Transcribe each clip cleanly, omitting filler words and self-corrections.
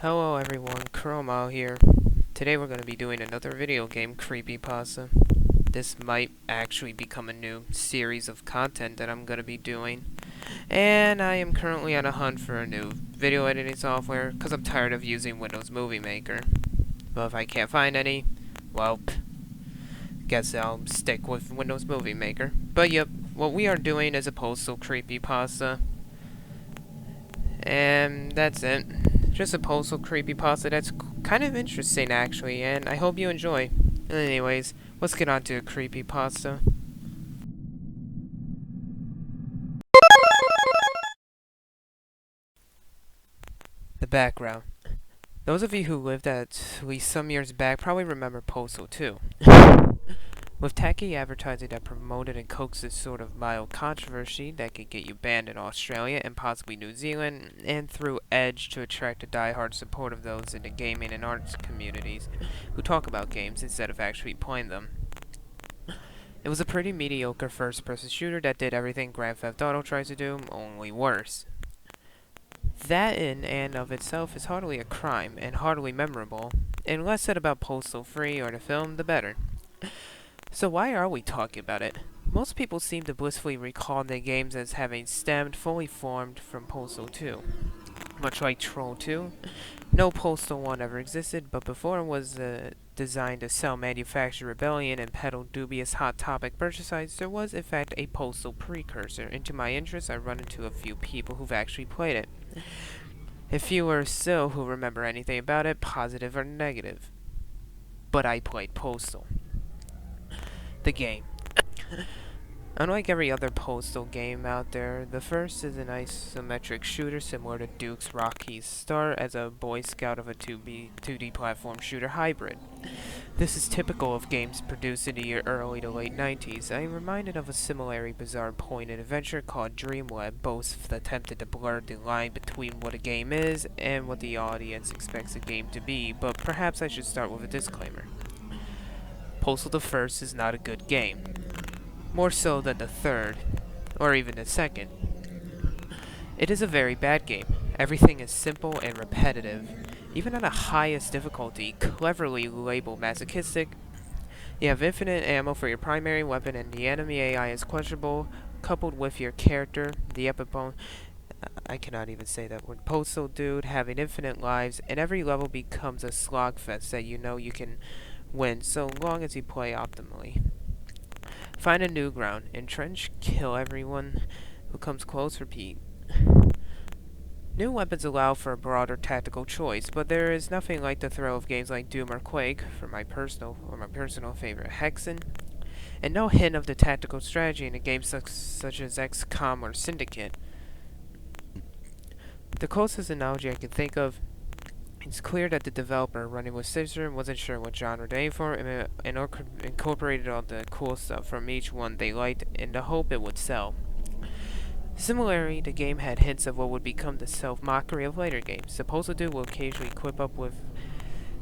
Hello everyone, Chroma here. Today we're going to be doing another video game creepypasta. This might actually become a new series of content that I'm going to be doing. And I am currently on a hunt for a new video editing software because I'm tired of using Windows Movie Maker. But if I can't find any, well, guess I'll stick with Windows Movie Maker. But yep, what we are doing is a postal creepypasta. And that's it. Just a postal creepypasta that's kind of interesting actually, and I hope you enjoy. Anyways, let's get on to creepypasta. The background. Those of you who lived at least some years back probably remember Postal 2. With tacky advertising that promoted and coaxed this sort of mild controversy that could get you banned in Australia and possibly New Zealand, and through Edge to attract a die-hard support of those in the gaming and arts communities who talk about games instead of actually playing them. It was a pretty mediocre first-person shooter that did everything Grand Theft Auto tries to do, only worse. That in and of itself is hardly a crime, and hardly memorable, and less said about Postal 3 or the film, the better. So why are we talking about it? Most people seem to blissfully recall the games as having stemmed fully formed from Postal 2. Much like Troll 2, no Postal 1 ever existed, but before it was designed to sell manufacture rebellion and peddle dubious hot topic merchandise, there was in fact a Postal precursor. Into my interest, I run into a few people who've actually played it. A fewer still who remember anything about it, positive or negative. But I played Postal. The game. Unlike every other Postal game out there, the first is an isometric shooter similar to Duke's Rocky's start as a Boy Scout of a 2D platform shooter hybrid. This is typical of games produced in the early to late 90s. I am reminded of a similarly bizarre point-and-adventure called Dreamweb. Both attempted to blur the line between what a game is and what the audience expects a game to be, but perhaps I should start with a disclaimer. Postal the First is not a good game. More so than the third, or even the second. It is a very bad game. Everything is simple and repetitive. Even at the highest difficulty, cleverly labeled masochistic, you have infinite ammo for your primary weapon and the enemy AI is questionable, coupled with your character, the Epibone, I cannot even say that word, Postal Dude, having infinite lives, and every level becomes a slogfest that you know you can win so long as you play optimally. Find a new ground, entrench, kill everyone who comes close, repeat. New weapons allow for a broader tactical choice, but there is nothing like the thrill of games like Doom or Quake, for my personal favorite, Hexen, and no hint of the tactical strategy in a game such as XCOM or Syndicate. The closest analogy I can think of, it's clear that the developer, running with Scissor, wasn't sure what genre to aim for and incorporated all the cool stuff from each one they liked in the hope it would sell. Similarly, the game had hints of what would become the self-mockery of later games. The Postal Dude will occasionally quip up with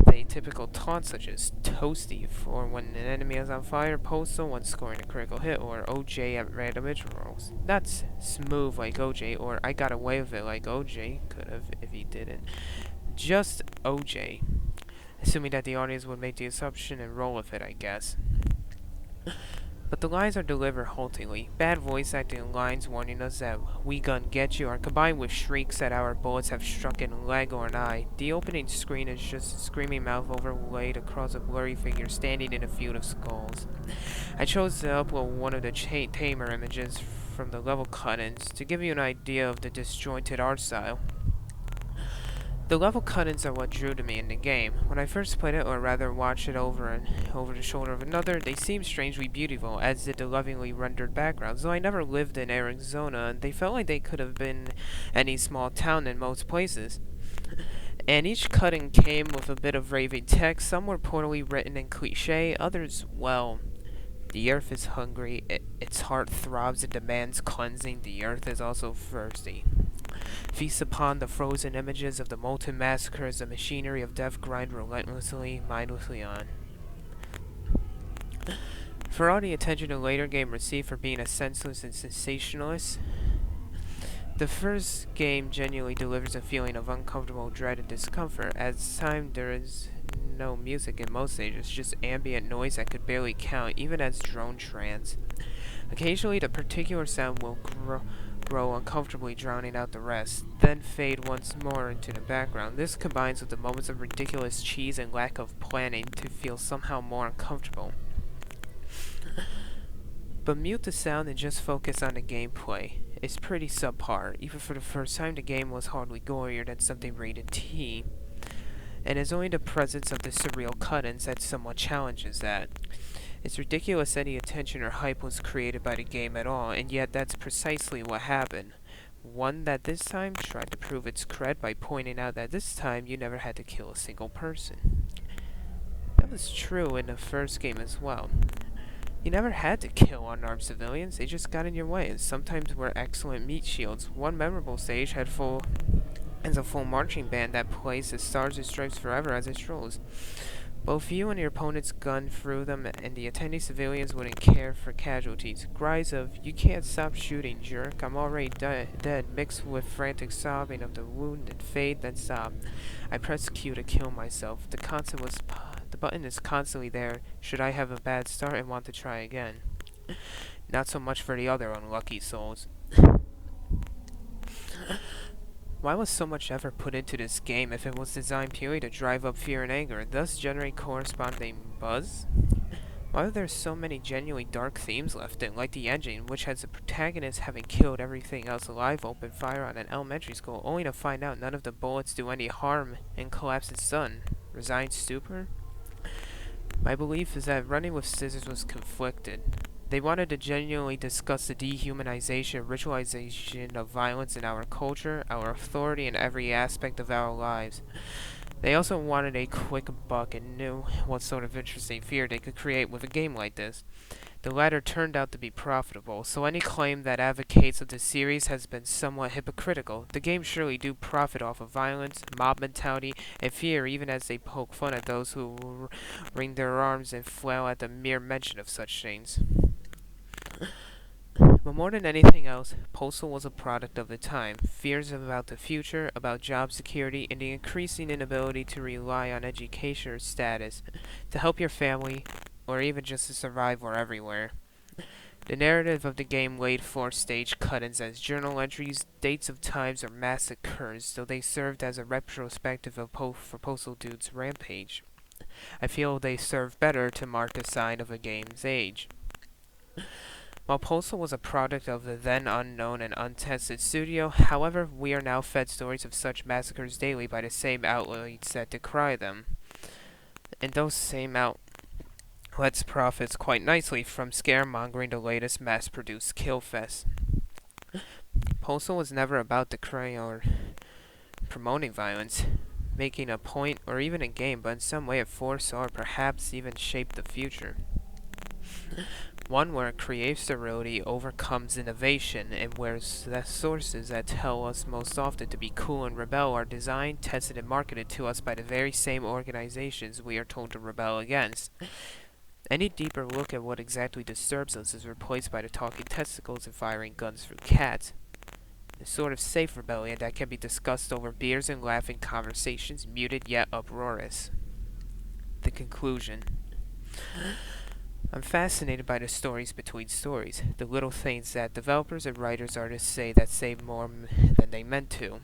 the typical taunts such as Toasty for when an enemy is on fire, Postal when scoring a critical hit, or OJ at random intervals. Not smooth like OJ, or I got away with it like OJ could have if he didn't. Just OJ. Assuming that the audience would make the assumption and roll with it, I guess. But the lines are delivered haltingly. Bad voice acting and lines warning us that we gon' get you are combined with shrieks that our bullets have struck in a leg or an eye. The opening screen is just a screaming mouth overlaid across a blurry figure standing in a field of skulls. I chose to upload one of the tamer images from the level cut-ins to give you an idea of the disjointed art style. The level cut-ins are what drew to me in the game. When I first played it, or rather watched it over the shoulder of another, they seemed strangely beautiful, as did the lovingly rendered backgrounds. Though I never lived in Arizona, they felt like they could have been any small town in most places. And each cut-in came with a bit of raving text. Some were poorly written and cliche, others, well, the earth is hungry, its heart throbs and demands cleansing, the earth is also thirsty. Feast upon the frozen images of the molten massacre as the machinery of death grind relentlessly, mindlessly on. For all the attention the later game received for being a senseless and sensationalist, The first game genuinely delivers a feeling of uncomfortable dread and discomfort. As time, there is no music in most stages, just ambient noise that could barely count, even as drone trance. Occasionally, the particular sound will grow uncomfortably, drowning out the rest, then fade once more into the background. This combines with the moments of ridiculous cheese and lack of planning to feel somehow more uncomfortable. But mute the sound and just focus on the gameplay. It's pretty subpar. Even for the first time, the game was hardly gorier than something rated T. And it's only the presence of the surreal cut-ins that somewhat challenges that. It's ridiculous any attention or hype was created by the game at all, and yet that's precisely what happened. One that this time tried to prove its cred by pointing out that this time you never had to kill a single person. That was true in the first game as well. You never had to kill unarmed civilians, they just got in your way, and sometimes were excellent meat shields. One memorable stage had a full marching band that plays the Stars and Stripes Forever as it strolls. Both you and your opponent's gun through them, and the attending civilians wouldn't care for casualties. Cries of, "You can't stop shooting, jerk, I'm already dead," mixed with frantic sobbing of the wounded fade, then stop. I pressed Q to kill myself. The button is constantly there, should I have a bad start and want to try again. Not so much for the other unlucky souls. Why was so much effort put into this game if it was designed purely to drive up fear and anger, and thus generate corresponding buzz? Why are there so many genuinely dark themes left in, like the engine, which has the protagonist having killed everything else alive open fire on an elementary school, only to find out none of the bullets do any harm and collapse its son? Resigned stupor? My belief is that Running with Scissors was conflicted. They wanted to genuinely discuss the dehumanization and ritualization of violence in our culture, our authority, and every aspect of our lives. They also wanted a quick buck and knew what sort of interesting fear they could create with a game like this. The latter turned out to be profitable, so any claim that advocates of the series has been somewhat hypocritical. The games surely do profit off of violence, mob mentality, and fear, even as they poke fun at those who wring their arms and flail at the mere mention of such things. But more than anything else, Postal was a product of the time. Fears about the future, about job security, and the increasing inability to rely on education or status to help your family, or even just to survive were everywhere. The narrative of the game laid forth stage cut-ins as journal entries, dates of times, or massacres, though they served as a retrospective for Postal Dude's rampage. I feel they serve better to mark the sign of a game's age. While Postal was a product of the then unknown and untested studio, however, we are now fed stories of such massacres daily by the same outlets that decry them. And those same outlets profits quite nicely from scaremongering the latest mass-produced killfest. Postal was never about decrying or promoting violence, making a point, or even a game, but in some way it foresaw or perhaps even shaped the future. One where creative sterility overcomes innovation, and where the sources that tell us most often to be cool and rebel are designed, tested, and marketed to us by the very same organizations we are told to rebel against. Any deeper look at what exactly disturbs us is replaced by the talking testicles and firing guns through cats. The sort of safe rebellion that can be discussed over beers and laughing conversations, muted yet uproarious. The conclusion. I'm fascinated by the stories between stories, the little things that developers and writers artists say that say more than they meant to.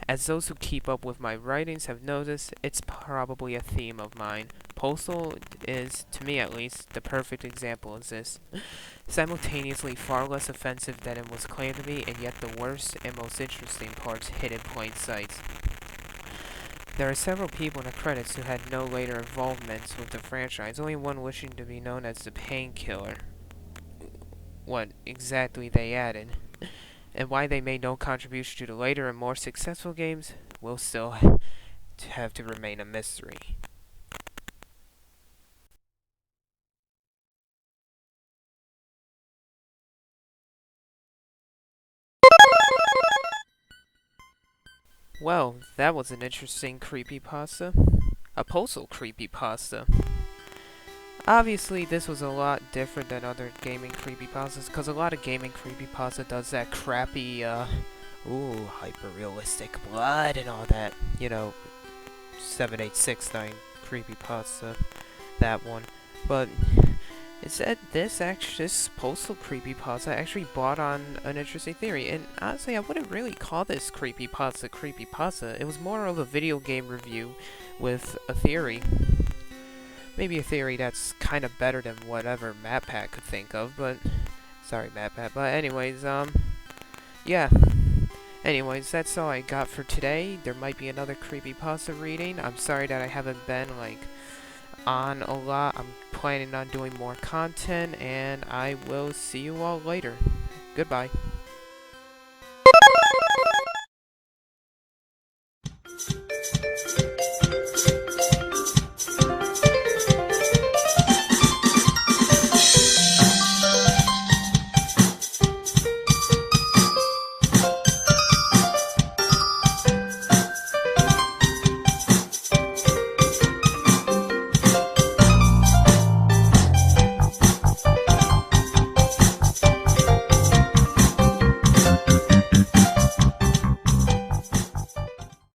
As those who keep up with my writings have noticed, it's probably a theme of mine. Postal is, to me at least, the perfect example of this. Simultaneously far less offensive than it was claimed to be, and yet the worst and most interesting parts hid in plain sight. There are several people in the credits who had no later involvements with the franchise, only one wishing to be known as the Painkiller. What exactly they added, and why they made no contribution to the later and more successful games, will still have to remain a mystery. Well, that was an interesting creepypasta. A Postal creepypasta. Obviously, this was a lot different than other gaming creepypastas, because a lot of gaming creepypasta does that crappy, ooh, hyper-realistic blood and all that. You know, 7869 creepypasta, that one. But it said this postal creepypasta actually brought on an interesting theory, and honestly, I wouldn't really call this creepypasta. It was more of a video game review with a theory. Maybe a theory that's kind of better than whatever MatPat could think of, but sorry, MatPat. But anyways, yeah. Anyways, that's all I got for today. There might be another creepypasta reading. I'm sorry that I haven't been, like, on a lot. I'm planning on doing more content, and I will see you all later. Goodbye.